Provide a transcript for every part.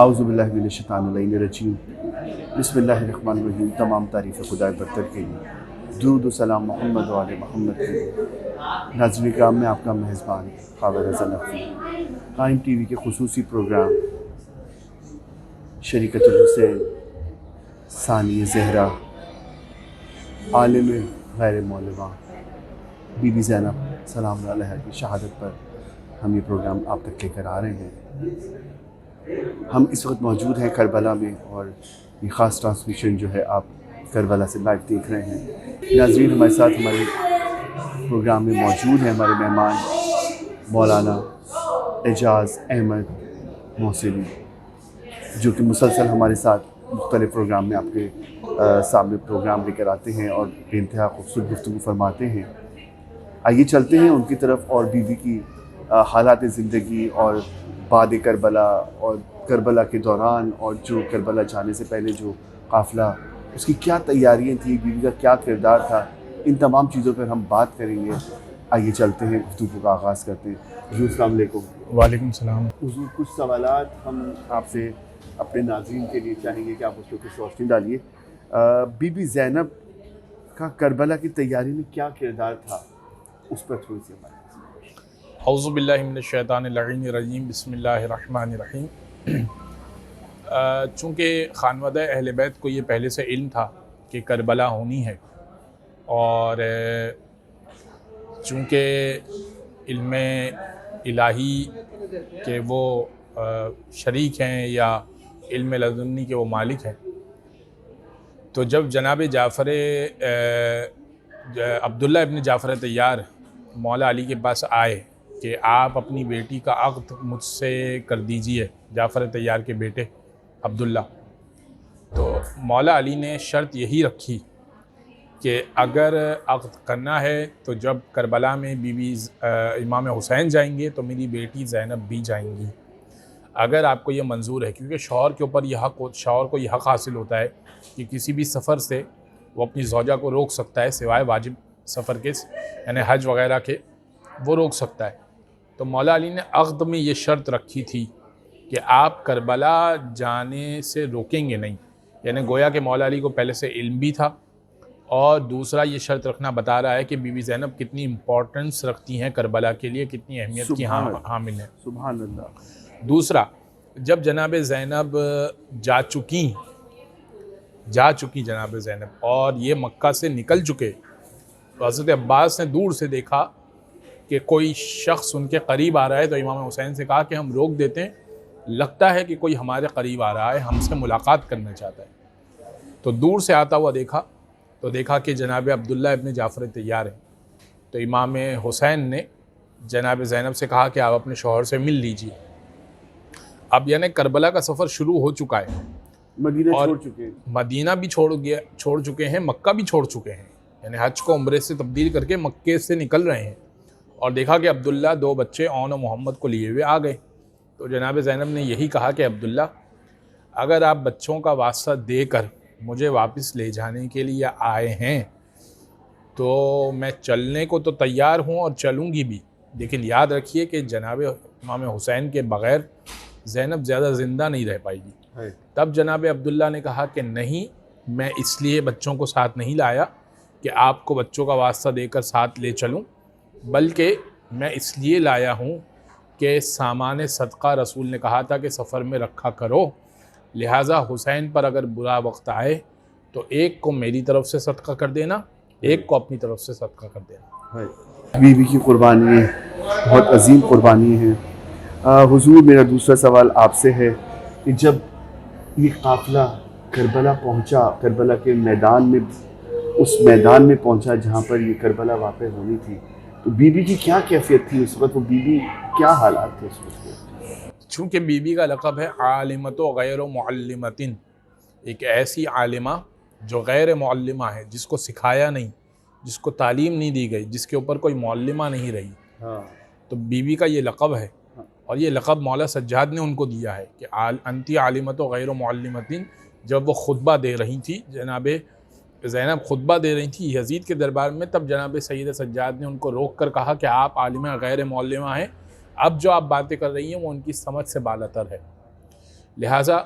आऊज़ु बिल्लाहि मिनश्शैतानिर्रजीम बिस्मिल्लाहिर्रहमानिर्रहीम। तमाम तारीफ़ खुदा बरतर के लिए दुरूद व सलाम मोहम्मद व आले मोहम्मद के लिए। नाज़रीन किराम, मैं आपका मेज़बान ख़ावर रज़ा नक़वी कायम टीवी के खुसूसी प्रोग्राम शरीकतुल हुसैन सानी ज़हरा आलिम गैर मौलवा बीबी ज़ैनब सलाम अलैहा की शहादत पर हम ये प्रोग्राम आप तक लेकर आ रहे हैं। हम इस वक्त मौजूद हैं करबला में और ये ख़ास ट्रांसमिशन जो है आप करबला से लाइव देख रहे हैं। नाज़रीन, हमारे साथ हमारे प्रोग्राम में मौजूद हैं हमारे मेहमान मौलाना एजाज़ अहमद मोहसिनी, जो कि मुसलसल हमारे साथ मुख्तलिफ़ प्रोग्राम में आपके सामने प्रोग्राम लेकर आते हैं और बेइंतहा खूबसूरत गुफ्तगू फरमाते हैं। आइए चलते हैं उनकी तरफ और बीबी की हालात ज़िंदगी और बाद करबला और करबला के दौरान और जो करबला जाने से पहले जो काफ़िला, उसकी क्या तैयारियां थी, बीबी का क्या किरदार था, इन तमाम चीज़ों पर हम बात करेंगे। आइए चलते हैं, गुफ्तगू का आगाज़ करते हैं। हुज़ूर अस्सलाम वालेकुम। वालेकुम सलाम। हुज़ूर, कुछ सवालात हम आपसे अपने नाज़रीन के लिए चाहेंगे कि आप उस पर कुछ रोशनी डालिए। बीबी ज़ैनब का करबला की तैयारी में क्या किरदार था, उस पर थोड़ी सी बात। औज़ु बिल्लाहि मिनश्शैतानिर्रजीम बिस्मिल्लाहिर्रहमानिर्रहीम। चूँकि खानवादा अहले बैत को ये पहले से इल्म था कि करबला होनी है, और चूँकि इल्म इलाही के वो शरीक हैं या इल्म लदुन्नी के वो मालिक हैं, तो जब जनाब जाफ़र अब्दुल्ला इब्न जाफ़र तैयार मौला अली के पास आए कि आप अपनी बेटी का अक़्द मुझसे कर दीजिए, जाफ़र तैयार के बेटे अब्दुल्ला, तो मौला अली ने शर्त यही रखी कि अगर अक़्द करना है तो जब करबला में बीबी इमाम हुसैन जाएंगे तो मेरी बेटी ज़ैनब भी जाएंगी, अगर आपको ये मंजूर है। क्योंकि शौहर के ऊपर यह हक़, शौहर को यह हक़ हासिल होता है कि किसी भी सफ़र से वो अपनी ज़ौजा को रोक सकता है, सिवाय वाजिब सफ़र के यानी हज वग़ैरह के, वो रोक सकता है। तो मौला अली ने अक़्द में ये शर्त रखी थी कि आप करबला जाने से रोकेंगे नहीं, यानी गोया कि मौला अली को पहले से इल्म भी था। और दूसरा ये शर्त रखना बता रहा है कि बीबी ज़ैनब कितनी इम्पोर्टेंस रखती हैं करबला के लिए, कितनी अहमियत की हामिल है। सुभान अल्लाह। दूसरा, जब जनाब ज़ैनब जा चुकी जनाब ज़ैनब और ये मक्का से निकल चुके, तो हज़रत अब्बास ने दूर से देखा कि कोई शख्स उनके करीब आ रहा है, तो इमाम हुसैन से कहा कि हम रोक देते हैं, लगता है कि कोई हमारे करीब आ रहा है, हमसे मुलाकात करना चाहता है। तो दूर से आता हुआ देखा, तो देखा कि जनाब अब्दुल्ला इब्न जाफ़र तैयार हैं। तो इमाम हुसैन ने जनाब ज़ैनब से कहा कि आप अपने शौहर से मिल लीजिए। अब यानी करबला का सफ़र शुरू हो चुका है, मदीना और छोड़ चुके हैं, मदीना भी छोड़ चुके हैं, मक्का भी छोड़ चुके हैं, यानी हज को उम्रे से तब्दील करके मक्के से निकल रहे हैं। और देखा कि अब्दुल्ला 2 बच्चे और मोहम्मद को लिए हुए आ गए। तो जनाब ज़ैनब ने यही कहा कि अब्दुल्ला, अगर आप बच्चों का वास्ता देकर मुझे वापस ले जाने के लिए आए हैं तो मैं चलने को तो तैयार हूँ और चलूँगी भी, लेकिन याद रखिए कि जनाब इमाम हुसैन के बग़ैर ज़ैनब ज़्यादा ज़िंदा नहीं रह पाएगी। तब जनाब अब्दुल्ला ने कहा कि नहीं, मैं इसलिए बच्चों को साथ नहीं लाया कि आपको बच्चों का वास्ता देकर साथ ले चलूँ, बल्कि मैं इसलिए लाया हूँ कि सामान सदका रसूल ने कहा था कि सफ़र में रखा करो, लिहाजा हुसैन पर अगर बुरा वक्त आए तो एक को मेरी तरफ से सदका कर देना, एक को अपनी तरफ से सदका कर देना। बीबी की कुर्बानी बहुत अजीम कुर्बानी है। हुजूर, मेरा दूसरा सवाल आपसे है कि जब ये काफ़िला करबला पहुंचा, करबला के मैदान में, उस मैदान में पहुंचा जहां पर ये करबला वाक़ई होनी थी, तो बीबी की क्या कैफियत थी उस वक्त? वो बीबी क्या हालात थे उस वक्त? चूँकि बीबी का लक़ब है आलिमतो गैर मुअल्लिमतिन, एक ऐसी आलिमा जो गैर मुअल्लिमा है, जिसको सिखाया नहीं, जिसको तालीम नहीं दी गई, जिसके ऊपर कोई मुअल्लिमा नहीं रही। हाँ। तो बीबी का ये लक़ब है। और ये लक़ब मौला सज्जाद ने उनको दिया है कि अंती आलिमत व गैर मुअल्लिमतिन। जब वो खुतबा दे रही थी, जनाब ज़ैनब खुतबा दे रही थी यज़ीद के दरबार में, तब जनाब सैयद सज्जाद ने उनको रोक कर कहा कि आप आलिमा गैर मुअल्लिमा हैं, अब जो आप बातें कर रही हैं वो उनकी समझ से बालातर है। लिहाजा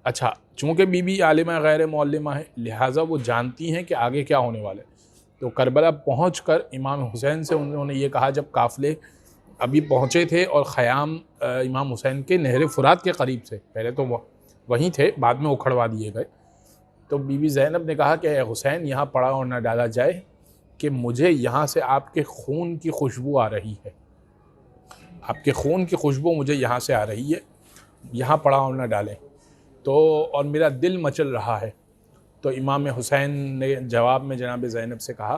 अच्छा, चूँकि बीबी आलिमा गैर मुअल्लिमा है, लिहाजा वो जानती हैं कि आगे क्या होने वाला है। तो करबला पहुंचकर इमाम हुसैन से उन्होंने ये कहा, जब काफ़िले अभी पहुँचे थे और ख़याम इमाम हुसैन के नहर फ़ुरात के करीब से, पहले तो वहीं थे, बाद में उखड़वा दिए गए, तो बीबी ज़ैनब ने कहा कि हुसैन यहाँ पड़ा और न डाला जाए कि मुझे यहाँ से आपके खून की खुशबू आ रही है, आपके खून की खुशबू मुझे यहाँ से आ रही है, यहाँ पड़ा और न डालें। तो और मेरा दिल मचल रहा है। तो इमाम हुसैन ने जवाब में जनाब ज़ैनब से कहा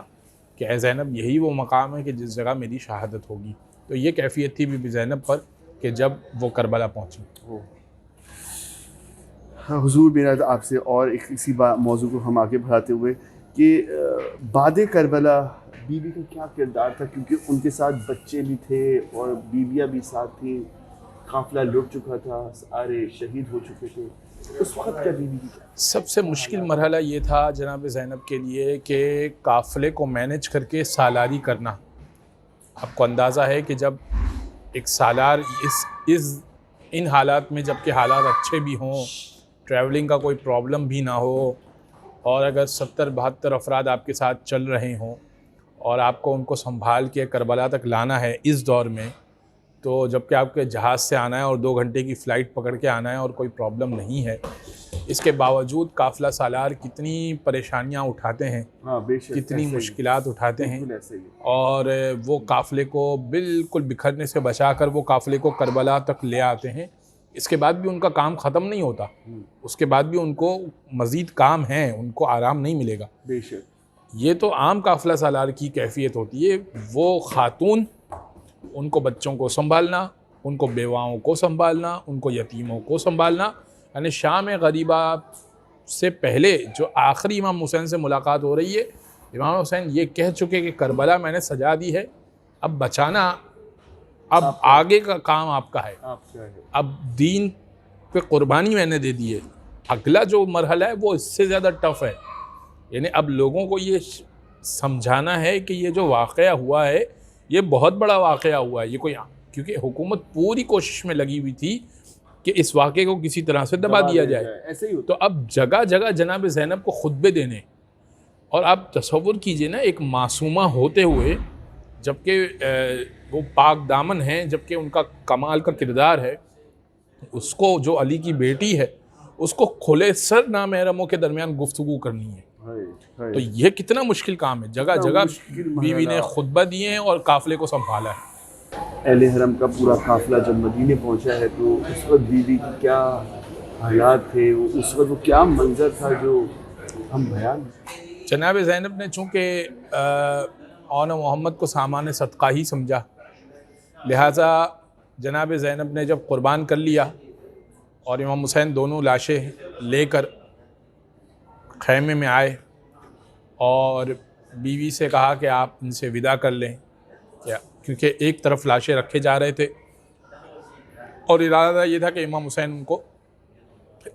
कि ए ज़ैनब, यही वो मकाम है कि जिस जगह मेरी शहादत होगी। तो ये कैफ़ियत थी बीबी ज़ैनब पर कि जब वो करबला पहुँची। हाँ हुजूर, मेरा तो आपसे और एक इसी मौजू को हम आगे बढ़ाते हुए कि बाद करबला बीवी का क्या किरदार था, क्योंकि उनके साथ बच्चे भी थे और बीवियाँ भी साथ थी, काफ़िला लुट चुका था, सारे शहीद हो चुके थे, उस वक्त क्या बीवी की क्या? सबसे मुश्किल मरहला ये था जनाब ज़ैनब के लिए कि काफ़िले को मैनेज करके सालारी करना। आपको अंदाज़ा है कि जब एक सालार इन हालात में, जबकि हालात अच्छे भी हों, ट्रैवलिंग का कोई प्रॉब्लम भी ना हो, और अगर 70-72 अफराद आपके साथ चल रहे हों और आपको उनको संभाल के करबला तक लाना है इस दौर में, तो जबकि आपके जहाज़ से आना है और 2 घंटे की फ़्लाइट पकड़ के आना है और कोई प्रॉब्लम नहीं है, इसके बावजूद काफ़िला सालार कितनी परेशानियां उठाते हैं, कितनी मुश्किलात उठाते हैं, और वो काफ़िले को बिल्कुल बिखरने से बचाकर वो काफ़िले को करबला तक ले आते हैं। इसके बाद भी उनका काम ख़त्म नहीं होता, उसके बाद भी उनको मज़ीद काम है, उनको आराम नहीं मिलेगा। बेशक ये तो आम काफ़िला सालार की कैफियत होती है। वो खातून, उनको बच्चों को संभालना, उनको बेवाओं को संभालना, उनको यतीमों को संभालना, यानी शाम गरीबा से पहले जो आखिरी इमाम हुसैन से मुलाकात हो रही है, इमाम हुसैन ये कह चुके कि करबला मैंने सजा दी है, अब बचाना, अब आगे का काम आपका है, अब दीन पे कुर्बानी मैंने दे दी है। अगला जो मरहला है वो इससे ज़्यादा टफ़ है, यानी अब लोगों को ये समझाना है कि ये जो वाक़या हुआ है ये बहुत बड़ा वाक़या हुआ है, ये कोई, क्योंकि हुकूमत पूरी कोशिश में लगी हुई थी कि इस वाक़े को किसी तरह से दबा दिया जाए। ऐसे ही तो अब जगह जगह जनाब ज़ैनब को खुतबे देने, और आप तसव्वुर कीजिए ना, एक मासूमा होते हुए, जबकि वो पाक दामन हैं, जबकि उनका कमाल का किरदार है, उसको जो अली की बेटी है उसको खुले सर नामहरमों के दरमियान गुफ्तगू करनी है। तो ये कितना मुश्किल काम है। जगह जगह बीवी ने खुतबा दिए हैं और काफ़िले को संभाला है। अहले हरम का पूरा काफ़िला जब मदीने पहुंचा है तो उस वक्त बीवी की क्या हालात थे, उस वक्त वो क्या मंजर था जो हम बयान। जनाब ज़ैनब ने चूँकि औन मोहम्मद को सामान सदका ही समझा, लिहाजा जनाब ज़ैनब ने जब क़ुरबान कर लिया और इमाम हुसैन दोनों लाशें लेकर खैमे में आए और बीवी से कहा कि आप इनसे विदा कर लें, क्या, क्योंकि एक तरफ लाशें रखे जा रहे थे और इरादा ये था कि इमाम हुसैन उनको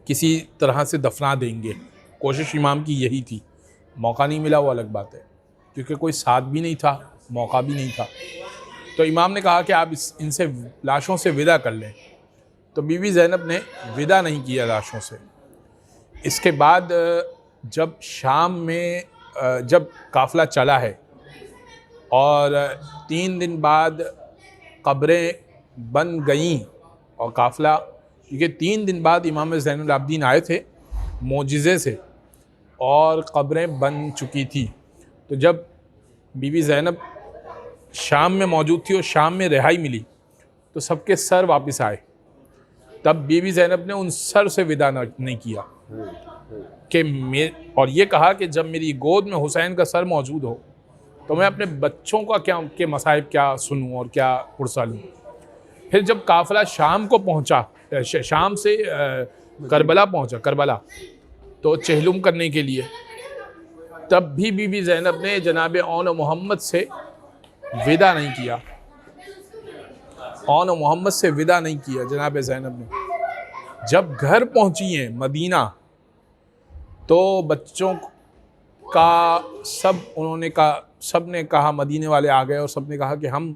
किसी तरह से दफना देंगे। कोशिश इमाम की यही थी। मौका नहीं मिला वो अलग बात है, क्योंकि कोई साथ भी नहीं था, मौका भी नहीं था। तो इमाम ने कहा कि आप इनसे लाशों से विदा कर लें। तो बीवी ज़ैनब ने विदा नहीं किया लाशों से। इसके बाद जब शाम में जब काफ़िला चला है और 3 दिन बाद कब्रें बन गईं और काफ़िला, क्योंकि 3 दिन बाद इमाम ज़ैनुल आबिदीन आए थे मोजिज़े से और कब्रें बन चुकी थी। तो जब बीवी ज़ैनब शाम में मौजूद थी और शाम में रिहाई मिली तो सबके सर वापस आए। तब बीवी ज़ैनब ने उन सर से विदा नहीं किया कि और ये कहा कि जब मेरी गोद में हुसैन का सर मौजूद हो तो मैं अपने बच्चों का क्या के मसाइब क्या सुनूं और क्या पुरसा लूँ। फिर जब काफ़िला शाम को पहुँचा, शाम से करबला पहुँचा, करबला तो चहलुम करने के लिए, तब भी बीवी ज़ैनब ने जनाब औन मोहम्मद से विदा नहीं किया औन मोहम्मद से विदा नहीं किया जनाब ज़ैनब ने। जब घर पहुंची हैं मदीना तो बच्चों का सब ने कहा, मदीने वाले आ गए और सब ने कहा कि हम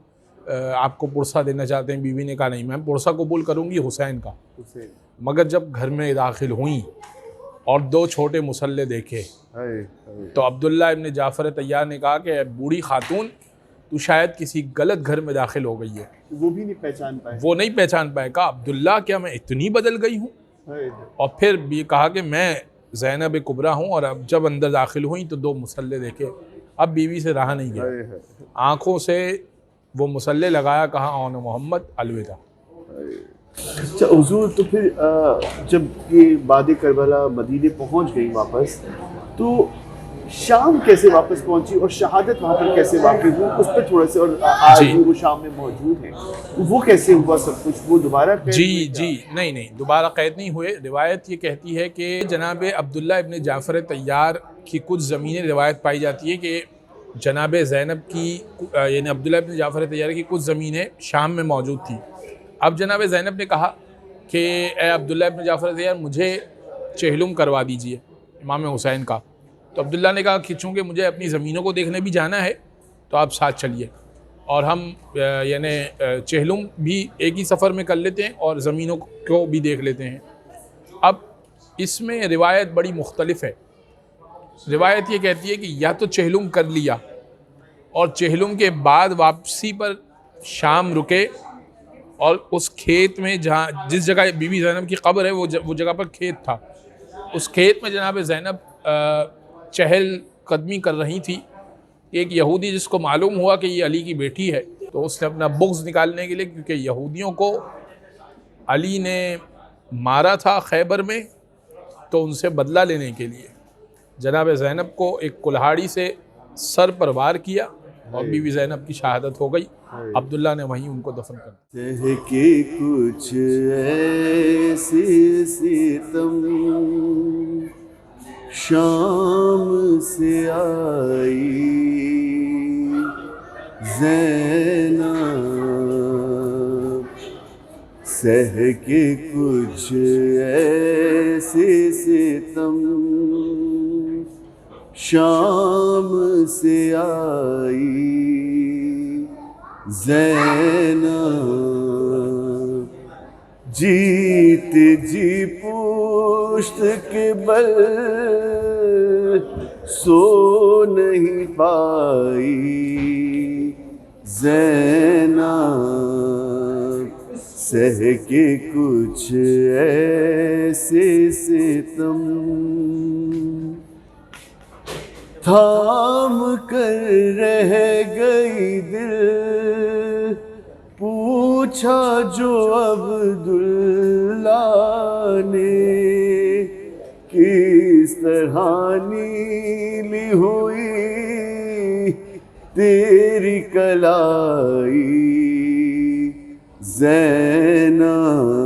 आपको पुरसा देना चाहते हैं। बीवी ने कहा नहीं, मैं पुरसा कबूल करूंगी हुसैन का। मगर जब घर में दाखिल हुई और 2 छोटे मुसल्ले देखे तो अब्दुल्ला इब्न जाफ़र तैयार ने कहा कि बूढ़ी खातून, तू शायद किसी गलत घर में दाखिल हो गई है। वो भी नहीं पहचान पाए। वो नहीं पहचान पाए। कहा अब्दुल्ला, क्या मैं इतनी बदल गई हूँ? और फिर भी कहा कि मैं ज़ैनब कुबरा हूँ। और अब जब अंदर दाखिल हुई तो 2 मुसल्ले देखे। अब बीवी से रहा नहीं गया, आँखों से वो मुसल्ले लगाया, कहा औन मोहम्मद अलविदा। अच्छा हुजूर, तो फिर जब ये बाद करबला मदीने पहुंच गई वापस, तो शाम कैसे वापस पहुंची और शहादत वहाँ पर कैसे वाक़ई हुई, उस पर थोड़ा सा, और आज भी वो शाम में मौजूद हैं, वो कैसे हुआ सब कुछ? वो दोबारा जी नहीं, दोबारा कैद नहीं हुए। रिवायत ये कहती है कि जनाब अब्दुल्ला इब्न जाफ़र तैयार की कुछ ज़मीनें, रिवायत पाई जाती है कि जनाब ज़ैनब की यानी अब्दुल्ला इब्न जाफ़र तैयार की कुछ ज़मीनें शाम में मौजूद थी। अब जनाब ज़ैनब ने कहा कि ए अब्दुल्ला इब्न जाफ़र तैयार, मुझे चहलुम करवा दीजिए इमाम हुसैन का। तो अब्दुल्ला ने कहा कि चूँकि मुझे अपनी ज़मीनों को देखने भी जाना है तो आप साथ चलिए और हम यानी चहलुम भी एक ही सफ़र में कर लेते हैं और ज़मीनों को भी देख लेते हैं। अब इसमें रिवायत बड़ी मुख्तलिफ है। रिवायत ये कहती है कि या तो चहलुम कर लिया और चहलुम के बाद वापसी पर शाम रुके और उस खेत में जहाँ जिस जगह बीबी ज़ैनब की कब्र है वो जगह पर खेत था, उस खेत में जनाब ज़ैनब चहल कदमी कर रही थी। एक यहूदी जिसको मालूम हुआ कि ये अली की बेटी है, तो उसने अपना बुग़्ज़ निकालने के लिए, क्योंकि यहूदियों को अली ने मारा था खैबर में, तो उनसे बदला लेने के लिए जनाब ज़ैनब को एक कुल्हाड़ी से सर पर वार किया और बीवी ज़ैनब की शहादत हो गई। अब्दुल्ला ने वहीं उनको दफन कर दिया। के कुछ ऐसे सितम शाम से आई ज़ैनब, सह के कुछ ऐसे सितम शाम से आई ज़ैनब, जीत जी पुश्त के बल सो नहीं पाई ज़ैनब, सह के कुछ ऐसे सितम थाम कर रह गई दिल, पूछा जो अब्दुल्ला ने, किस तरह नीली हुई तेरी कलाई ज़ैनब।